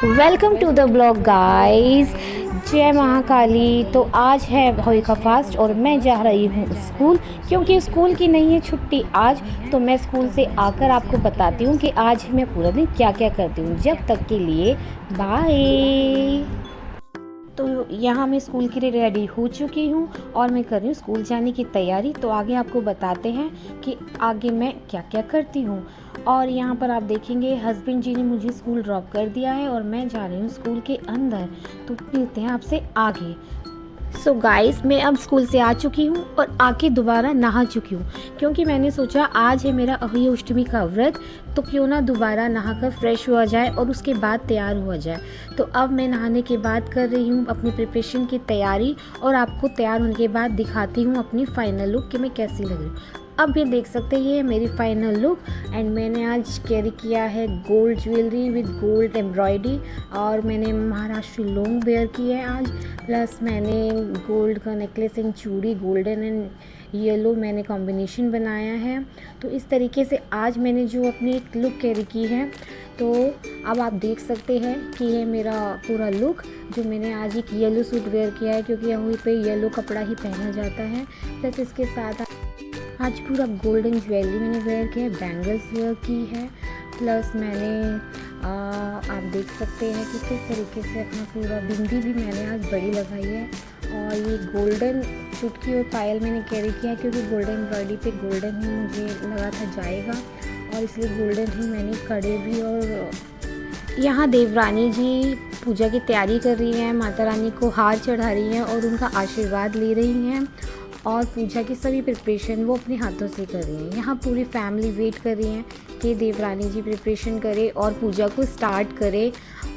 Welcome to the blog guys. जय महाकाली। तो आज है होली का फास्ट और मैं जा रही हूँ स्कूल, क्योंकि स्कूल की नहीं है छुट्टी आज। तो मैं स्कूल से आकर आपको बताती हूँ कि आज मैं पूरा दिन क्या क्या करती हूँ। जब तक के लिए बाय। तो यहाँ मैं स्कूल के लिए रेडी हो चुकी हूँ और मैं कर रही हूँ स्कूल जाने की तैयारी। तो आगे आपको बताते हैं कि आगे मैं क्या क्या करती हूँ। और यहाँ पर आप देखेंगे हस्बैंड जी ने मुझे स्कूल ड्रॉप कर दिया है और मैं जा रही हूँ स्कूल के अंदर। तो मिलते हैं आपसे आगे। सो गाइस, मैं अब स्कूल से आ चुकी हूँ और आके दोबारा नहा चुकी हूँ, क्योंकि मैंने सोचा आज है मेरा अभी अष्टमी का व्रत, तो क्यों ना दोबारा नहाकर फ्रेश हुआ जाए और उसके बाद तैयार हुआ जाए। तो अब मैं नहाने के बाद कर रही हूँ अपनी प्रिपरेशन की तैयारी और आपको तैयार होने के बाद दिखाती हूँ अपनी फाइनल लुक कि मैं कैसी लग रही हूँ। अब ये देख सकते हैं ये है मेरी फाइनल लुक। एंड मैंने आज कैरी किया है gold jewellery with gold embroidery और मैंने महाराष्ट्री लॉन्ग वेयर की है आज। प्लस मैंने गोल्ड का नेकलेस एंड चूड़ी गोल्डन एंड येलो मैंने कॉम्बिनेशन बनाया है। तो इस तरीके से आज मैंने जो अपनी एक लुक कैरी की है। तो अब आप देख सकते हैं कि ये मेरा पूरा लुक जो मैंने आज एक येलो सूट वेयर किया है, क्योंकि यहाँ पे येलो कपड़ा ही पहना जाता है। प्लस इसके साथ आज पूरा गोल्डन ज्वेलरी मैंने वेयर किया है, बैंगल्स वेयर की है। प्लस मैंने आप देख सकते हैं कि किस तरीके से अपना पूरा बिंदी भी मैंने आज बड़ी लगाई है। और ये गोल्डन चुटकी और पायल मैंने कैरी किया है, क्योंकि गोल्डन एम्ब्रॉयडरी पे गोल्डन ही मुझे लगा था जाएगा और इसलिए गोल्डन ही मैंने कड़े भी। और यहाँ देवरानी जी पूजा की तैयारी कर रही हैं, माता रानी को हार चढ़ा रही हैं और उनका आशीर्वाद ले रही हैं और पूजा की सभी प्रिपरेशन वो अपने हाथों से कर रही हैं। यहाँ पूरी फैमिली वेट कर रही हैं कि देवरानी जी प्रिपरेशन करे और पूजा को स्टार्ट करे।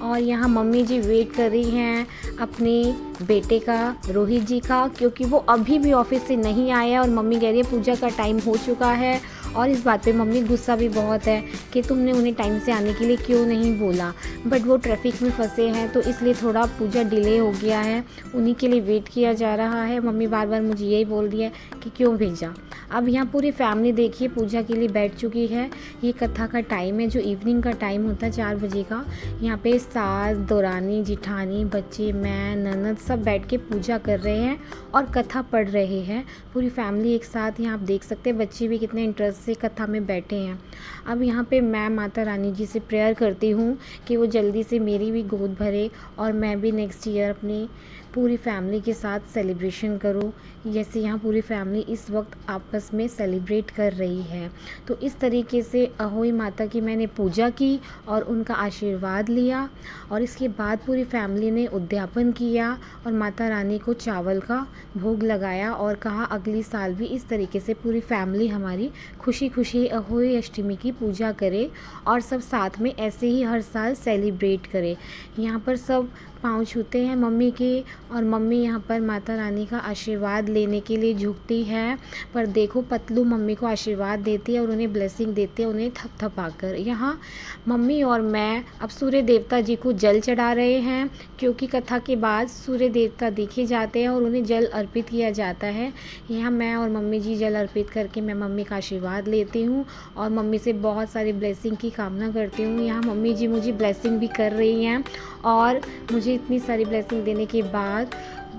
और यहाँ मम्मी जी वेट कर रही हैं अपने बेटे का, रोहित जी का, क्योंकि वो अभी भी ऑफिस से नहीं आया और मम्मी कह रही है पूजा का टाइम हो चुका है। और इस बात पे मम्मी गुस्सा भी बहुत है कि तुमने उन्हें टाइम से आने के लिए क्यों नहीं बोला, बट वो ट्रैफिक में फंसे हैं तो इसलिए थोड़ा पूजा डिले हो गया है, उन्हीं के लिए वेट किया जा रहा है। मम्मी बार बार मुझे यही बोल रही है कि क्यों भेजा। अब यहाँ पूरी फैमिली देखिए पूजा के लिए बैठ चुकी है। ये कथा का टाइम है जो इवनिंग का टाइम होता है 4 बजे का। यहाँ पे सास, दौरानी, जिठानी, बच्चे, मैं, ननद सब बैठ के पूजा कर रहे हैं और कथा पढ़ रहे हैं। पूरी फैमिली एक साथ यहाँ आप देख सकते हैं, बच्चे भी कितने इंटरेस्ट से कथा में बैठे हैं। अब यहाँ पे मैं माता रानी जी से प्रेयर करती हूँ कि वो जल्दी से मेरी भी गोद भरे और मैं भी नेक्स्ट ईयर अपनी पूरी फैमिली के साथ सेलिब्रेशन करूँ, जैसे यहाँ पूरी फैमिली इस वक्त आपस में सेलिब्रेट कर रही है। तो इस तरीके से अहोई माता की मैंने पूजा की और उनका आशीर्वाद लिया और इसके बाद पूरी फैमिली ने उद्यापन किया और माता रानी को चावल का भोग लगाया और कहा अगली साल भी इस तरीके से पूरी फैमिली हमारी खुशी खुशी अहोई अष्टमी की पूजा करे और सब साथ में ऐसे ही हर साल सेलिब्रेट करे। यहाँ पर सब पाँव छूते हैं मम्मी के और मम्मी यहाँ पर माता रानी का आशीर्वाद लेने के लिए झुकती है। पर देखो पतलू मम्मी को आशीर्वाद देती है और उन्हें ब्लेसिंग देती है, उन्हें थपथपाकर। यहाँ मम्मी और मैं अब सूर्य देवता जी को जल चढ़ा रहे हैं, क्योंकि कथा के बाद सूर्य देवता देखे जाते हैं और उन्हें जल अर्पित किया जाता है। यहाँ मैं और मम्मी जी जल अर्पित करके मैं मम्मी का आशीर्वाद लेती हूँ और मम्मी से बहुत सारी ब्लेसिंग की कामना करती हूँ। यहाँ मम्मी जी मुझे ब्लेसिंग भी कर रही हैं और मुझे इतनी सारी ब्लेसिंग देने के बाद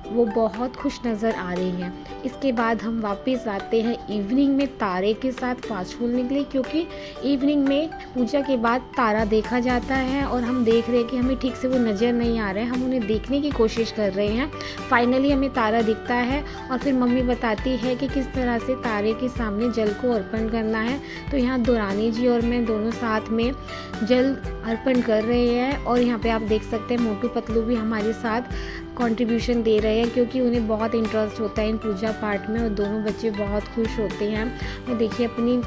वो बहुत खुश नज़र आ रही हैं। इसके बाद हम वापस आते हैं इवनिंग में तारे के साथ फास्ट खोलने के लिए, क्योंकि इवनिंग में पूजा के बाद तारा देखा जाता है और हम देख रहे हैं कि हमें ठीक से वो नज़र नहीं आ रहा है, हम उन्हें देखने की कोशिश कर रहे हैं। फाइनली हमें तारा दिखता है और फिर मम्मी बताती है कि किस तरह से तारे के सामने जल को अर्पण करना है। तो यहाँ दौरानी जी और मैं दोनों साथ में जल अर्पण कर रहे हैं और यहाँ पे आप देख सकते हैं मोटू पतलू भी हमारे साथ कंट्रीब्यूशन दे रहे हैं, क्योंकि उन्हें बहुत इंटरेस्ट होता है इन पूजा पाठ में और दोनों बच्चे बहुत खुश होते हैं। वो देखिए अपनी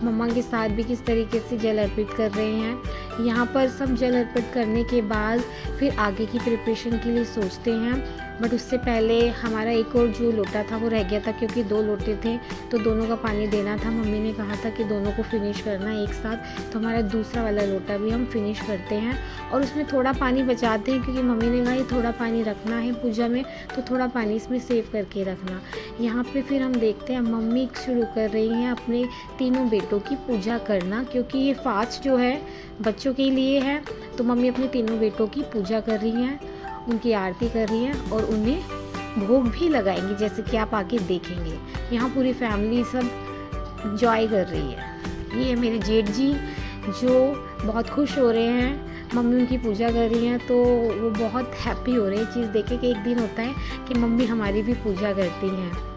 मम्मा के साथ भी किस तरीके से जल अर्पित कर रहे हैं। यहाँ पर सब जल अर्पित करने के बाद फिर आगे की प्रिपरेशन के लिए सोचते हैं। बट उससे पहले हमारा एक और जो लोटा था वो रह गया था, क्योंकि 2 लोटे थे तो दोनों का पानी देना था। मम्मी ने कहा था कि दोनों को फिनिश करना एक साथ, तो हमारा दूसरा वाला लोटा भी हम फिनिश करते हैं और उसमें थोड़ा पानी बचाते हैं, क्योंकि मम्मी ने कहा ये थोड़ा पानी रखना है पूजा में, तो थोड़ा पानी इसमें सेव करके रखना। यहाँ पे फिर हम देखते हैं मम्मी शुरू कर रही हैं अपने तीनों बेटों की पूजा करना, क्योंकि ये फास्ट जो है बच्चों के लिए है। तो मम्मी अपने तीनों बेटों की पूजा कर रही हैं, उनकी आरती कर रही हैं और उन्हें भोग भी लगाएंगी, जैसे कि आप आगे देखेंगे। यहाँ पूरी फैमिली सब इंजॉय कर रही है। ये है मेरे जेठ जी जो बहुत खुश हो रहे हैं, मम्मी उनकी पूजा कर रही हैं, तो वो बहुत हैप्पी हो रहे हैं चीज़ देखे कि एक दिन होता है कि मम्मी हमारी भी पूजा करती हैं।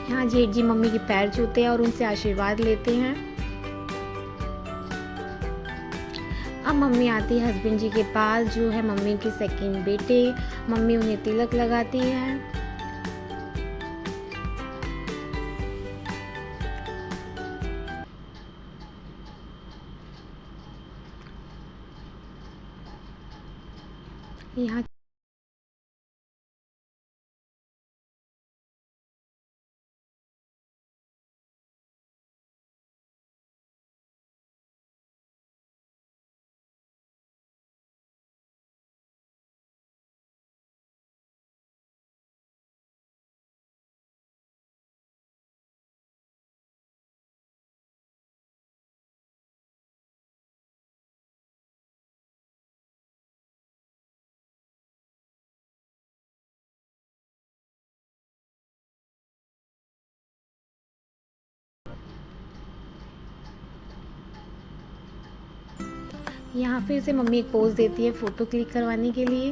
यहाँ जेठ जी मम्मी के पैर छूते हैं और उनसे आशीर्वाद लेते हैं। अब मम्मी आती है हस्बैंड जी के पास, जो है मम्मी के सेकंड बेटे। मम्मी उन्हें तिलक लगाती है। यहाँ फिर से मम्मी एक पोज देती है फ़ोटो क्लिक करवाने के लिए।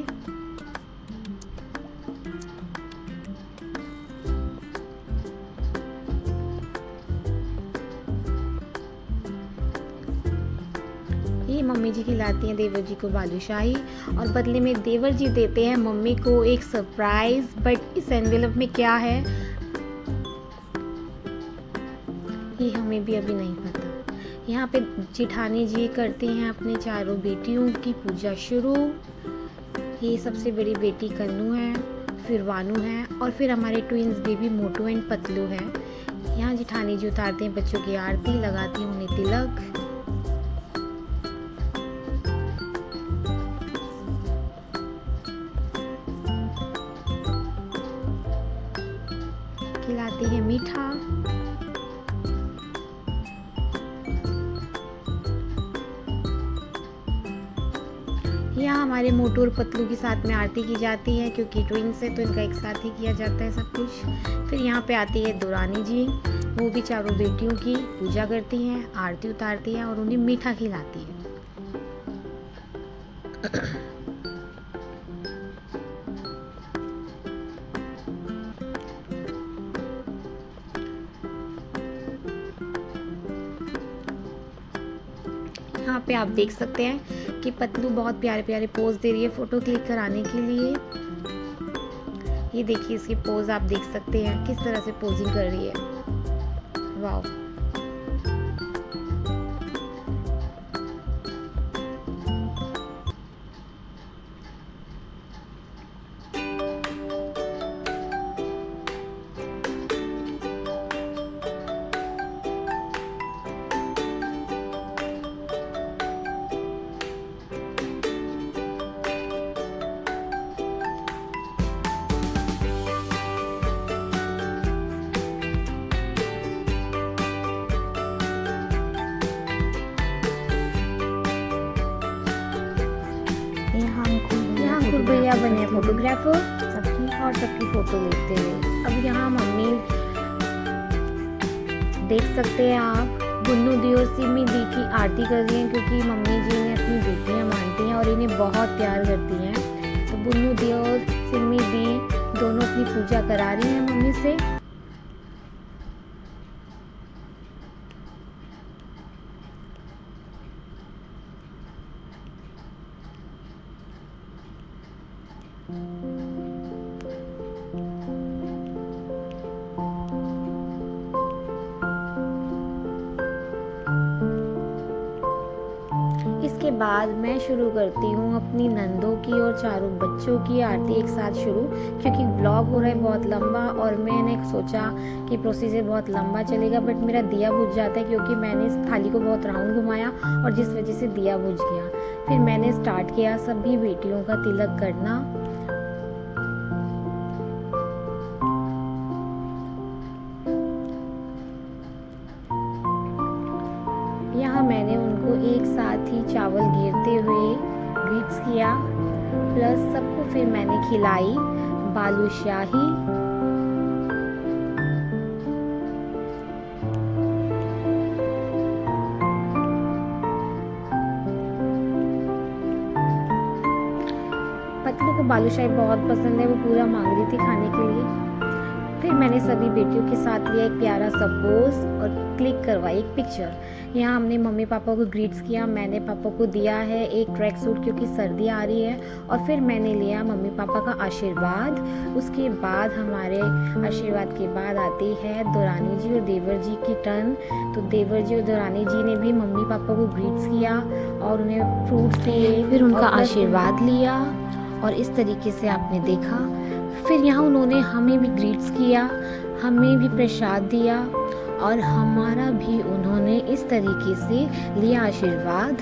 ये मम्मी जी खिलाती हैं देवर जी को बालूशाही और बदले में देवर जी देते हैं मम्मी को एक सरप्राइज। बट इस एनवेलप में क्या है ये हमें भी अभी नहीं पता। यहाँ पे जिठानी जी करती हैं अपने चारों बेटियों की पूजा शुरू। ये सबसे बड़ी बेटी कन्नू है, फिर वानू है और फिर हमारे twins baby Motu and Patlu है। यहाँ जिठानी जी उतारते हैं बच्चों की आरती, लगाती हैं उन्हें तिलक। खिलाती है मीठा। यहाँ हमारे मोटू और पतलू के साथ में आरती की जाती है, क्योंकि ट्विंस है तो इनका एक साथ ही किया जाता है सब कुछ। फिर यहाँ पे आती है दुरानी जी, वो भी चारों बेटियों की पूजा करती हैं, आरती उतारती हैं और उन्हें मीठा खिलाती है। यहाँ पे आप देख सकते हैं कि पतलू बहुत प्यारे प्यारे पोज दे रही है फ़ोटो क्लिक कराने के लिए। ये देखिए इसके पोज आप देख सकते हैं किस तरह से पोजिंग कर रही है। वाह। भैया बने फोटोग्राफर सबकी और सबकी फ़ोटो लेते हुए। अब यहाँ मम्मी देख सकते हैं आप गुन्नू दी और सिमी दी की आरती कर रही हैं, क्योंकि मम्मी जी ने अपनी बेटियाँ मानती हैं और इन्हें बहुत प्यार करती हैं। तो गुन्नू दी और सिमी दी दोनों अपनी पूजा करा रही हैं मम्मी से। बाद मैं शुरू करती हूँ अपनी नंदों की और चारों बच्चों की आरती एक साथ शुरू, क्योंकि व्लॉग हो रहा है बहुत लंबा और मैंने सोचा कि प्रोसीजर बहुत लंबा चलेगा, बट मेरा दिया बुझ जाता है क्योंकि मैंने इस थाली को बहुत राउंड घुमाया और जिस वजह से दिया बुझ गया। फिर मैंने स्टार्ट किया सभी बेटियों का तिलक करना। यहाँ मैंने उनको एक साथ ही चावल गिरते हुए ग्रीट्स किया, प्लस सबको फिर मैंने खिलाई बालूशाही। पतलू को बालूशाही बहुत पसंद है, वो पूरा मांग रही थी खाने के लिए। फिर मैंने सभी बेटियों के साथ लिया एक प्यारा सा पोज और क्लिक करवाई एक पिक्चर। यहाँ हमने मम्मी पापा को ग्रीट्स किया, मैंने पापा को दिया है एक ट्रैक सूट क्योंकि सर्दी आ रही है, और फिर मैंने लिया मम्मी पापा का आशीर्वाद। उसके बाद हमारे आशीर्वाद के बाद आती है दुरानी जी और देवर जी की टर्न। तो देवर जी और दुरानी जी ने भी मम्मी पापा को ग्रीट्स किया और उन्हें फ्रूट्स दिए, फिर उनका आशीर्वाद लिया और इस तरीके से आपने देखा। फिर यहाँ उन्होंने हमें भी ग्रीट्स किया, हमें भी प्रसाद दिया और हमारा भी उन्होंने इस तरीके से लिया आशीर्वाद।